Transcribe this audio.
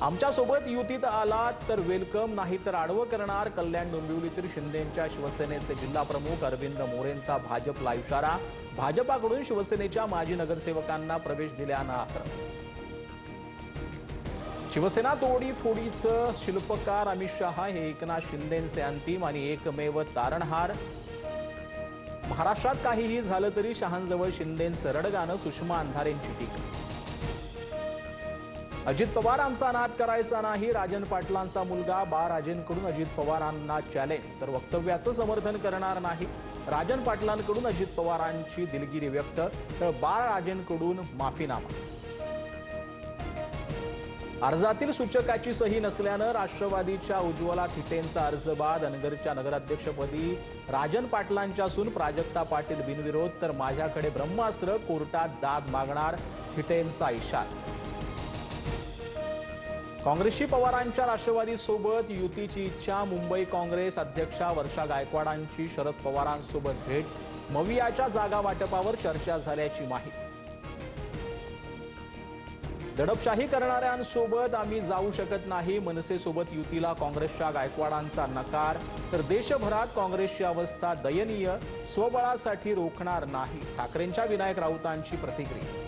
आमच्या सोबत युतीत आला तर वेलकम, नाही तर आडवं करणार। कल्याण डोंबिवलीतील शिंदेंच्या शिवसेनेचे जिल्हा प्रमुख अरविंद मोरेंचा भाजपला इशारा। भाजपाकडून शिवसेनेच्या माजी नगरसेवकांना प्रवेश दिल्यानंतर शिवसेना तोडीफोडीचं शिल्पकार अमित शहा हे एकनाथ शिंदेंचे अंतिम आणि एकमेव तारणहार। महाराष्ट्रात काहीही झालं तरी शहांजवळ शिंदेंचं रडगाणं, सुषमा अंधारेंची टीका। अजित पवार आमचा नाद करायचा नाही, राजन पाटलांचा मुलगा बाळराजेंकडून अजित पवारांना चॅलेंज, तर वक्तव्याचं समर्थन करणार नाही। राजन पाटलांकडून अजित पवारांची दिलगिरी व्यक्त, तर बाळराजेंकडून माफीनामा। अर्जातील सूचकाची सही नसल्यानं राष्ट्रवादीच्या उज्ज्वला थिटेंचा अर्ज बाद। अनगरच्या नगराध्यक्षपदी राजन पाटलांच्यासून प्राजक्ता पाटील बिनविरोध, तर माझ्याकडे ब्रह्मास्त्र, कोर्टात दाद मागणार, थिटेंचा इशारा। काँग्रेसची पवारांच्या राष्ट्रवादीसोबत युतीची इच्छा। मुंबई काँग्रेस अध्यक्षा वर्षा गायकवाडांची शरद पवारांसोबत भेट, मवियाच्या जागा वाटपावर चर्चा झाल्याची माहिती। दडपशाही करणाऱ्यांसोबत आम्ही जाऊ शकत नाही, मनसेसोबत युतीला काँग्रेसच्या गायकवाडांचा नकार, तर देशभरात काँग्रेसची अवस्था दयनीय, स्वबळासाठी रोखणार नाही, ठाकरेंच्या विनायक राऊतांची प्रतिक्रिया।